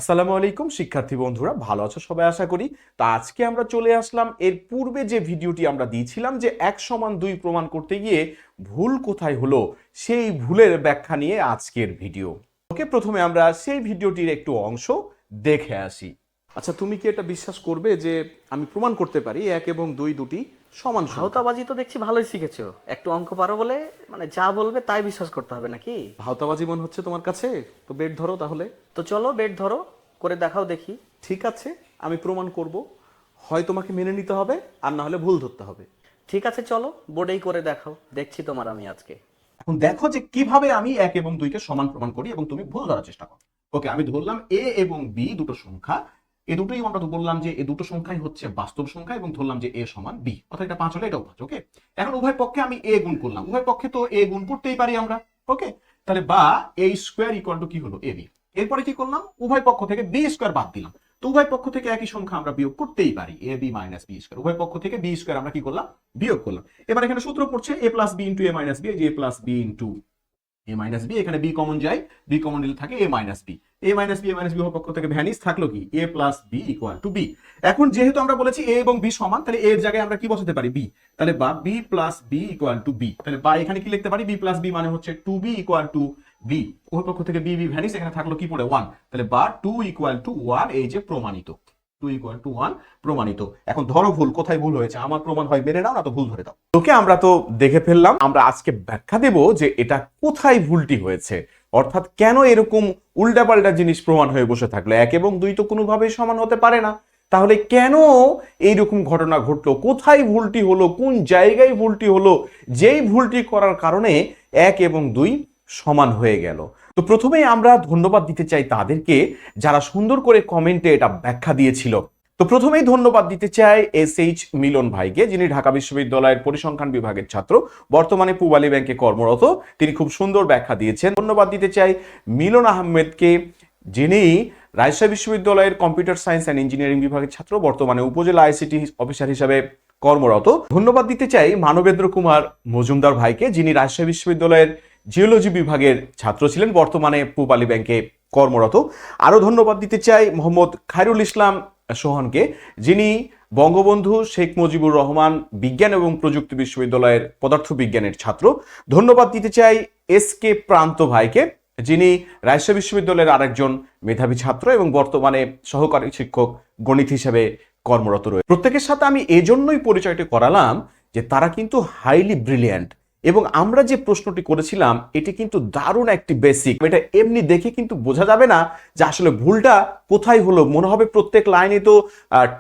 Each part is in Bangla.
আসসালামু আলাইকুম শিক্ষার্থী বন্ধুরা, ভালো আছো সবাই আশা করি। তো আজকে আমরা চলে আসলাম এর পূর্বে যে ভিডিওটি আমরা দিয়েছিলাম যে 1 = 2 প্রমাণ করতে গিয়ে ভুল কোথায় হলো সেই ভুলের ব্যাখ্যা নিয়ে আজকের ভিডিও। ওকে, প্রথমে আমরা সেই ভিডিওটির একটু অংশ দেখে আসি। আচ্ছা, তুমি কি এটা বিশ্বাস করবে যে আমি প্রমাণ করতে পারি 1 এবং 2 দুটি সমান সংখ্যা? ভাওতাবাজি তো দেখছি ভালোই শিখেছো। একটু অঙ্ক পারো বলে যা বলবে তাই বিশ্বাস করতে হবে নাকি? ভাওতাবাজি মনে হচ্ছে তোমার কাছে? তো বেট ধরো তাহলে। তো চলো বেট ধরো, করে দেখাও দেখি। ঠিক আছে, আমি প্রমাণ করব। হয় তোমাকে মেনে নিতে হবে আর না হলে ভুল ধরতে হবে। ঠিক আছে চলো, বোর্ডেই করে দেখাও, দেখছি তোমার আমি আজকে। এখন দেখো যে কিভাবে আমি 1 এবং 2 কে সমান প্রমাণ করি এবং তুমি ভুল ধরার চেষ্টা করো। ওকে, আমি ধরলাম এ এবং বি দুটো সংখ্যা। এই দুটোই আমরা তো বললাম যে এই দুটো সংখ্যাই হচ্ছে বাস্তব সংখ্যা এবং ধরলাম যে এ সমান বি, অর্থাৎ এটা 5 হলে এটাও 5। ওকে, এখন উভয় পক্ষে আমি এ গুণ করলাম, উভয় পক্ষে তো এ গুণ করতেই পারি আমরা। ওকে, তাহলে বা এ স্কোয়ার ইকুয়াল টু কি হলো এ বি। এরপরে কি করলাম, উভয় পক্ষ থেকে বি স্কোয়ার বাদ দিলাম। তো উভয় পক্ষ থেকে একই সংখ্যা আমরা বিয়োগ করতেই পারি, A B minus B square. উভয় পক্ষ থেকে বি স্কোয়ার আমরা কি করলাম, বিয়োগ করলাম। এবার এখানে সূত্র পড়ছে A plus B into A minus B, A plus B into A minus B, এখানে বি কমন যায়, বি কমন নিলে থাকে A minus B. A minus B উভয় পক্ষ থেকে ভ্যানিশ, থাকলো কি A plus B equal to B. এখন যেহেতু আমরা বলেছি এ এবং বি সমান, তাহলে এর জায়গায় আমরা কি বসাতে পারি, বি। তাহলে বা B plus B equal to B. তাহলে বা এখানে কি লিখতে পারি, বি প্লাস বি মানে হচ্ছে two B equal to B. উভয় পক্ষ থেকে বি বি ভ্যানিশ, এখানে থাকলো কি পড়ে 1। তাহলে বা 2 ইকুয়াল টু 1, এই যে প্রমাণিত। 2 ইকুয়াল টু 1 প্রমাণিত। এখন ধরো ভুল কোথায় ভুল হয়েছে, আমার প্রমাণ হয় মেনে নাও, না তো ভুল ধরে দাও। ওকে, আমরা তো দেখে ফেললাম। আমরা আজকে ব্যাখ্যা দেব যে এটা কোথায় ভুলটি হয়েছে, অর্থাৎ কেন এরকম উল্টাপাল্টা জিনিস প্রমাণ হয়ে বসে থাকলো। 1 এবং 2 তো কোনোভাবেই সমান হতে পারে না, তাহলে কেন এইরকম ঘটনা ঘটলো, কোথায় ভুলটি হলো, কোন জায়গায় ভুলটি হলো, যেই ভুলটি করার কারণে 1 এবং 2 সমান হয়ে গেল। তো প্রথমেই আমরা ধন্যবাদ দিতে চাই তাদেরকে যারা সুন্দর করে কমেন্টে এটা ব্যাখ্যা দিয়েছিল। তো প্রথমেই ধন্যবাদ দিতে চাই SH মিলন ভাইকে, যিনি ঢাকা বিশ্ববিদ্যালয়ের পরিসংখ্যান বিভাগের ছাত্র, বর্তমানে পূবালী ব্যাংকে কর্মরত। তিনি খুব সুন্দর ব্যাখ্যা দিয়েছেন। ধন্যবাদ দিতে চাই মিলন আহমেদকে, যিনি রাজশাহী বিশ্ববিদ্যালয়ের কম্পিউটার সায়েন্স অ্যান্ড ইঞ্জিনিয়ারিং বিভাগের ছাত্র, বর্তমানে উপজেলা ICT অফিসার হিসাবে কর্মরত। ধন্যবাদ দিতে চাই মানবেন্দ্র কুমার মজুমদার ভাইকে, যিনি রাজশাহী বিশ্ববিদ্যালয়ের জিওলজি বিভাগের ছাত্র ছিলেন, বর্তমানে পূবালী ব্যাংকে কর্মরত। আরো ধন্যবাদ দিতে চাই মোহাম্মদ খায়রুল ইসলাম সোহানকে, যিনি বঙ্গবন্ধু শেখ মুজিবুর রহমান বিজ্ঞান এবং প্রযুক্তি বিশ্ববিদ্যালয়ের পদার্থ বিজ্ঞানের ছাত্র। ধন্যবাদ দিতে চাই SK প্রান্ত ভাইকে, যিনি রাজশাহী বিশ্ববিদ্যালয়ের আরেকজন মেধাবী ছাত্র এবং বর্তমানে সহকারী শিক্ষক গণিত হিসেবে কর্মরত রয়েছে। প্রত্যেকের সাথে আমি এজন্যই পরিচয়টি করালাম যে তারা কিন্তু হাইলি ব্রিলিয়ান্ট, এবং আমরা যে প্রশ্নটি করেছিলাম এটি কিন্তু দারুণ একটি বেসিক। এটা এমনি দেখে কিন্তু বোঝা যাবে না যে আসলে ভুলটা কোথায় হলো, মনে হবে প্রত্যেক লাইনে তো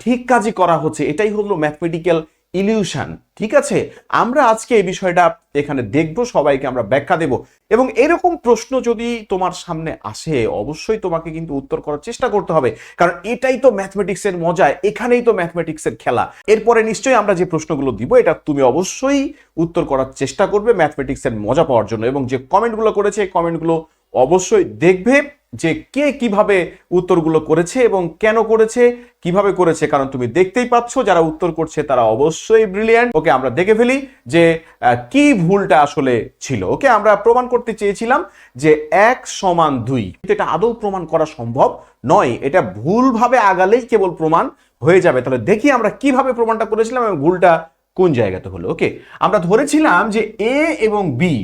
ঠিক কাজই করা হচ্ছে। এটাই হলো ম্যাথমেটিক্যাল ইলিউশন। ঠিক আছে, আমরা আজকে এই বিষয়টা এখানে দেখব, সবাইকে আমরা ব্যাখ্যা দেব। এবং এরকম প্রশ্ন যদি তোমার সামনে আসে, অবশ্যই তোমাকে কিন্তু উত্তর করার চেষ্টা করতে হবে, কারণ এটাই তো ম্যাথমেটিক্সের মজা, এখানেই তো ম্যাথমেটিক্সের খেলা। এরপরে নিশ্চয়ই আমরা যে প্রশ্নগুলো দিব এটা তুমি অবশ্যই উত্তর করার চেষ্টা করবে ম্যাথমেটিক্সের মজা পাওয়ার জন্য। এবং যে কমেন্টগুলো করেছে এই কমেন্টগুলো অবশ্যই দেখবে যে কে কিভাবে উত্তরগুলো করেছে এবং কেন করেছে, কিভাবে করেছে, কারণ তুমি দেখতেই পাচ্ছ যারা উত্তর করছে তারা অবশ্যই ব্রিলিয়ান্ট। ওকে, আমরা দেখে ফেলি যে কি ভুলটা আসলে ছিল। ওকে, আমরা প্রমাণ করতে চেয়েছিলাম যে 1 = 2, এটা আদৌ প্রমাণ করা সম্ভব নয়, এটা ভুলভাবে আগালেই কেবল প্রমাণ হয়ে যাবে। তাহলে দেখি আমরা কিভাবে প্রমাণটা করেছিলাম এবং ভুলটা কোন জায়গাতে হলো। ওকে, আমরা ধরেছিলাম যে এ এবং বি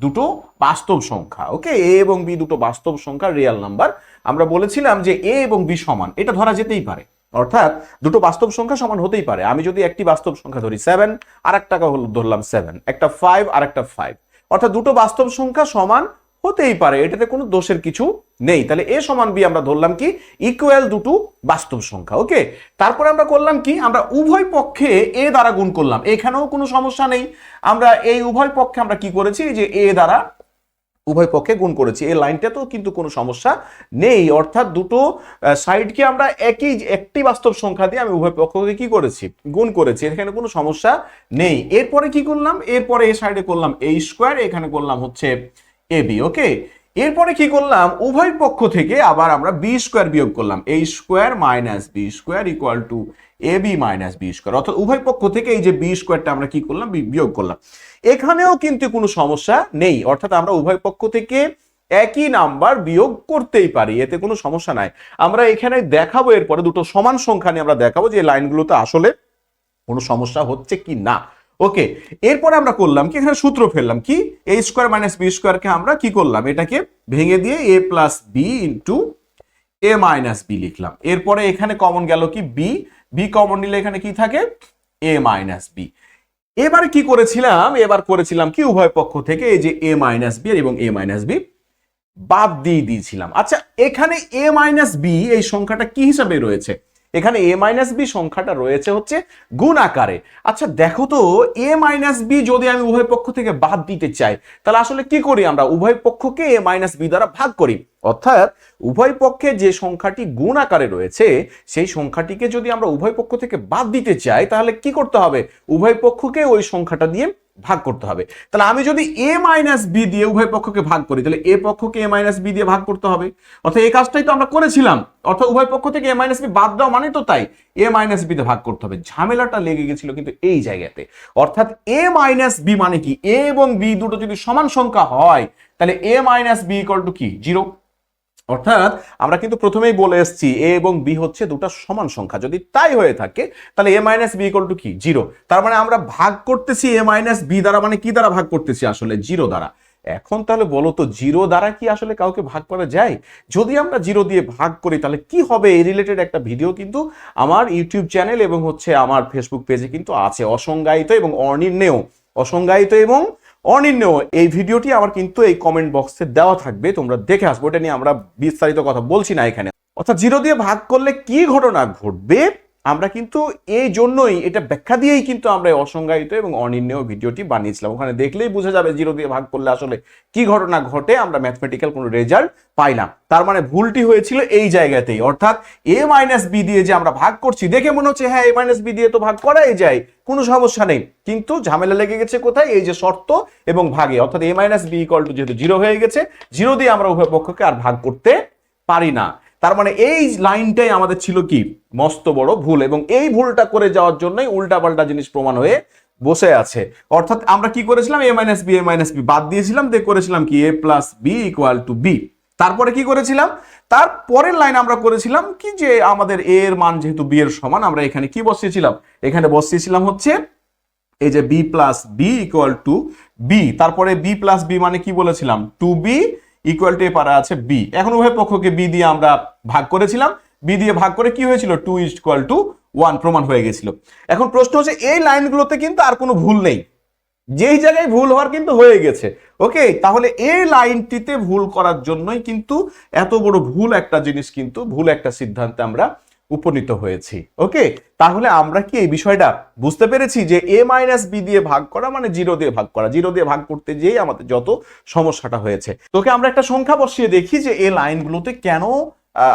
দুটো বাস্তব সংখ্যা। ওকে, এ এবং বি দুটো বাস্তব সংখ্যা, রিয়েল নাম্বার। আমরা বলেছিলাম যে এ এবং বি সমান, এটা ধরা যেতেই পারে, অর্থাৎ দুটো বাস্তব সংখ্যা সমান হতেই পারে। আমি যদি একটি বাস্তব সংখ্যা ধরি 7, আর একটা ধরলাম 7, একটা 5 আর একটা 5, অর্থাৎ দুটো বাস্তব সংখ্যা সমান হতেই পারে, এটাতে কোনো দোষের কিছু নেই। তাহলে এ সমান বি আমরা ধরলাম কি ইকুয়াল দুটো বাস্তব সংখ্যা। ওকে, তারপরে আমরা করলাম কি, আমরা উভয় পক্ষে এ দ্বারা গুণ করলাম, এখানেও কোনো সমস্যা নেই। আমরা এই উভয় পক্ষে আমরা কি করেছি, যে এ দ্বারা উভয় পক্ষে গুণ করেছি, এই লাইনটাতেও কিন্তু কোনো সমস্যা নেই, অর্থাৎ দুটো সাইডকে আমরা একটি বাস্তব সংখ্যা দিয়ে আমি উভয় পক্ষকে কি করেছি, গুণ করেছি, এখানে কোনো সমস্যা নেই। এরপরে কি করলাম, এরপরে এই সাইডে করলাম a স্কয়ার, এখানে করলাম হচ্ছে ab। ওকে, এরপরে কি করলাম, উভয় পক্ষ থেকে আবার আমরা b স্কয়ার বিয়োগ করলাম, a square minus b square equal to ab minus b square, অর্থাৎ উভয় পক্ষ থেকে এই যে b স্কয়ারটা আমরা কি করলাম, বিয়োগ করলাম। এখানেও কিন্তু কোনো সমস্যা নেই, অর্থাৎ আমরা উভয় পক্ষ থেকে একই নাম্বার বিয়োগ করতেই পারি, এতে কোনো সমস্যা নাই। আমরা এখানে দেখাবো এরপরে দুটো সমান সংখ্যা নিয়ে আমরা দেখাবো যে লাইনগুলোতে আসলে কোনো সমস্যা হচ্ছে কি না। ওকে, এরপরে আমরা করলাম কি, এখানে সূত্র ফেললাম কি, এ স্কোয়ার মাইনাস বি স্কোয়ারকে আমরা কি করলাম, এটাকে ভেঙে দিয়ে এ plus B into A minus B লিখলাম। এরপরে এখানে কমন গেল কি বি, বি কমন নিলে এখানে কি থাকে, এ মাইনাস বি। এবারে কি করেছিলাম, এবার করেছিলাম কি উভয় পক্ষ থেকে এই যে এ মাইনাস বি এবং এ মাইনাস বি বাদ দিয়ে দিয়েছিলাম। আচ্ছা, এখানে এ মাইনাস বি এই সংখ্যাটা কি হিসাবে রয়েছে, এখানে এ মাইনাস বি সংখ্যাটা রয়েছে হচ্ছে গুণ আকারে। আচ্ছা দেখো তো, এ মাইনাস বি যদি আমি উভয় পক্ষ থেকে বাদ দিতে চাই তাহলে আসলে কি করি, আমরা উভয় পক্ষকে এ মাইনাস বি দ্বারা ভাগ করি। অর্থাৎ উভয় পক্ষে যে সংখ্যাটি গুণ আকারে রয়েছে সেই সংখ্যাটিকে যদি আমরা উভয় পক্ষ থেকে বাদ দিতে চাই তাহলে কি করতে হবে, উভয় পক্ষকে ওই সংখ্যাটা দিয়ে ভাগ করতে হবে। তাহলে আমি যদি এ মাইনাস বি দিয়ে উভয় পক্ষকে ভাগ করি তাহলে এ পক্ষকে এ মাইনাস বি দিয়ে ভাগ করতে হবে। অর্থাৎ এই কাজটাই তো আমরা করেছিলাম, অর্থাৎ উভয় পক্ষ থেকে এ মাইনাস বি বাদ দেওয়া মানে তো তাই এ মাইনাস বি তে ভাগ করতে হবে। ঝামেলাটা লেগে গেছিল কিন্তু এই জায়গাতে। অর্থাৎ এ মাইনাস বি মানে কি, এ এবং বি দুটো যদি সমান সংখ্যা হয় তাহলে এ মাইনাস বি ইকুয়াল টু কি, 0। অর্থাৎ আমরা কিন্তু প্রথমেই বলে এসেছি এ এবং বি হচ্ছে দুটো সমান সংখ্যা, যদি তাই হয়ে থাকে তাহলে এ মাইনাস বি ইকুয়াল টু কি, 0। তার মানে আমরা ভাগ করতেছি এ মাইনাস বি দ্বারা, মানে কি দ্বারা ভাগ করতেছি, আসলে 0 দ্বারা। এখন তাহলে বলো তো 0 দ্বারা কি আসলে কাউকে ভাগ করা যায়? যদি আমরা 0 দিয়ে ভাগ করি তাহলে কি হবে, এই রিলেটেড একটা ভিডিও কিন্তু আমার ইউটিউব চ্যানেল এবং হচ্ছে আমার ফেসবুক পেজে কিন্তু আছে, অসংজ্ঞায়িত এবং অনির্ণেয়, অসংজ্ঞায়িত এবং অনির্ণেয়। এই ভিডিওটি আমার কিন্তু এই কমেন্ট বক্সে দেওয়া থাকবে, তোমরা দেখে আসবো, এটা নিয়ে আমরা বিস্তারিত কথা বলছি না এখানে। অর্থাৎ 0 দিয়ে ভাগ করলে কি ঘটনা ঘটবে আমরা কিন্তু এই জন্যই এটা ব্যাখ্যা দিয়েই কিন্তু আমরা অসংজ্ঞায়িত এবং অনির্ণেয় ভিডিওটি বানিয়েছিলাম। ওখানে দেখলেই বোঝা যাবে 0 দিয়ে ভাগ করলে আসলে কি ঘটনা ঘটে, আমরা ম্যাথমেটিক্যাল কোনো রেজাল্ট পাই না। তার মানে ভুলটি হয়েছিল এই জায়গাতেই, অর্থাৎ এ মাইনাস বি দিয়ে যে আমরা ভাগ করছি দেখে মনে হচ্ছে হ্যাঁ এ মাইনাস বি দিয়ে তো ভাগ করাই যায়, কোনো সমস্যা নেই, কিন্তু ঝামেলা লেগে গেছে কোথায়, এই যে শর্ত এবং ভাগে। অর্থাৎ এ মাইনাস বি ইকুয়াল টু যেহেতু 0 হয়ে গেছে, 0 দিয়ে আমরা উভয় পক্ষকে আর ভাগ করতে পারি না। তার মানে এই লাইনটাই আমাদের ছিল কি, মস্ত বড় ভুল, এবং এই ভুলটা করে যাওয়ার জন্যই উল্টাপাল্টা জিনিস প্রমাণ হয়ে বসে আছে। অর্থাৎ আমরা কি করেছিলাম, এ মাইনাস বি বাদ দিয়েছিলাম, দিয়ে করেছিলাম কি A plus B equal to B. তারপরে কি করেছিলাম, তার পরের লাইন আমরা করেছিলাম কি যে আমাদের এ এর মান যেহেতু বি এর সমান, আমরা এখানে কি বসিয়েছিলাম, এখানে বসিয়েছিলাম হচ্ছে এই যে B plus B equal to B. তারপরে বি প্লাস বি মানে কি বলেছিলাম, 2b ইকুয়াল টু এ পারা আছে বি। এখন উভয় পক্ষকে বি দিয়ে আমরা ভাগ করেছিলাম, বি দিয়ে ভাগ করে কি হয়েছিল, 2 ইকুয়াল টু 1 প্রমাণ হয়ে গেছিল। এখন প্রশ্ন হচ্ছে এই লাইনগুলোতে কিন্তু আর কোনো ভুল নেই, যেই জায়গায় ভুল হওয়ার কিন্তু হয়ে গেছে। ওকে, তাহলে এই লাইনটিতে ভুল করার জন্যই কিন্তু এত বড় ভুল একটা জিনিস, কিন্তু ভুল একটা সিদ্ধান্তে আমরা উপনীত হয়েছি। ওকে, তাহলে আমরা কি এই বিষয়টা বুঝতে পেরেছি যে এ মাইনাস বি দিয়ে ভাগ করা মানে 0 দিয়ে ভাগ করা, 0 দিয়ে ভাগ করতে যেয়ে আমাদের যত সমস্যাটা হয়েছে। তোকে আমরা একটা সংখ্যা বসিয়ে দেখি যে এই লাইনগুলোতে কেন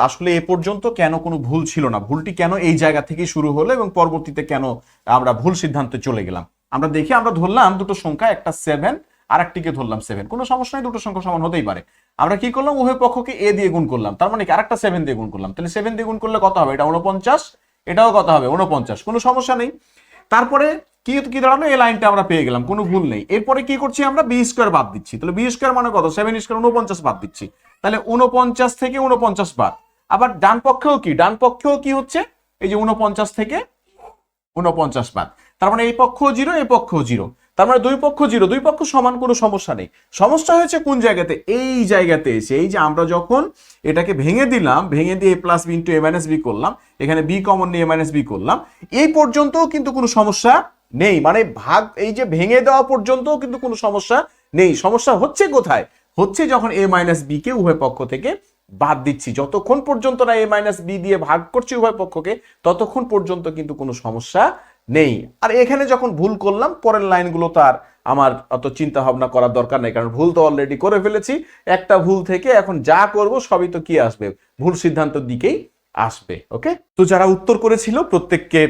আসলে এ পর্যন্ত কেন কোনো ভুল ছিল না, ভুলটি কেন এই জায়গা থেকে শুরু হলো এবং পরবর্তীতে কেন আমরা ভুল সিদ্ধান্তে চলে গেলাম। আমরা দেখি, আমরা ধরলাম দুটো সংখ্যা, একটা 7 আর একটিকে ধরলাম 7, কোনো সমস্যা নেই, দুটো সংখ্যা সমান হতেই পারে। আমরা কি করলাম, উভয় পক্ষকে এ দিয়ে গুণ করলাম, তার মানে কি আরেকটা 7 দিয়ে গুণ করলাম, তাহলে 7 দিয়ে গুণ করলে কত হবে, এটা 49, এটাও কত হবে 49, কোনো সমস্যা নেই। তারপরে কি কি দাঁড়ালো, এই লাইনটা আমরা পেয়ে গেলাম, কোনো ভুল নেই। এরপরে কি করছি, আমরা বি স্কোয়ার বাদ দিচ্ছি, তাহলে বি স্কোয়ার মানে কত, 7 স্কোয়ার 49 বাদ দিচ্ছি, তাহলে 49 থেকে 49 বাদ। আবার ডান পক্ষেও কি, ডান পক্ষেও কি হচ্ছে, এই যে 49 থেকে 49 বাদ, তার মানে এই পক্ষ 0 এই পক্ষ 0, তার মানে দুই পক্ষ 0, দুই পক্ষ সমান, কোনো সমস্যা নেই। সমস্যা হয়েছে কোন জায়গাতে, এই জায়গাতে এসে, এই যে আমরা যখন এটাকে ভেঙে দিলাম, ভেঙে দিয়ে এ plus B into A minus B করলাম, এখানে বি কমন নিয়ে এ মাইনাস বি করলাম, এই পর্যন্তও কিন্তু কোনো সমস্যা নেই, মানে ভাগ এই যে ভেঙে দেওয়া পর্যন্তও কিন্তু কোনো সমস্যা নেই। সমস্যা হচ্ছে কোথায়, হচ্ছে যখন এ মাইনাস বি কে উভয় পক্ষ থেকে বাদ দিচ্ছি, যতক্ষণ পর্যন্ত না এ মাইনাস বি দিয়ে ভাগ করছি উভয় পক্ষকে ততক্ষণ পর্যন্ত কিন্তু কোনো সমস্যা নেই। আর এখানে যখন ভুল করলাম, পরের লাইনগুলো তো আর আমার অত চিন্তা ভাবনা করার দরকার নেই, কারণ ভুল তো অলরেডি করে ফেলেছি। একটা ভুল থেকে এখন যা করব সবই তো কি আসবে, ভুল সিদ্ধান্তের দিকেই আসবে। ওকে, তো যারা উত্তর করেছিল প্রত্যেককে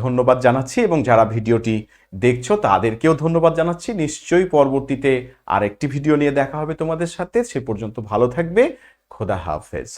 ধন্যবাদ জানাচ্ছি, এবং যারা ভিডিওটি দেখছো তাদেরকেও ধন্যবাদ জানাচ্ছি। নিশ্চয়ই পরবর্তীতে আরেকটি ভিডিও নিয়ে দেখা হবে তোমাদের সাথে, সে পর্যন্ত ভালো থাকবে, খোদা হাফেজ।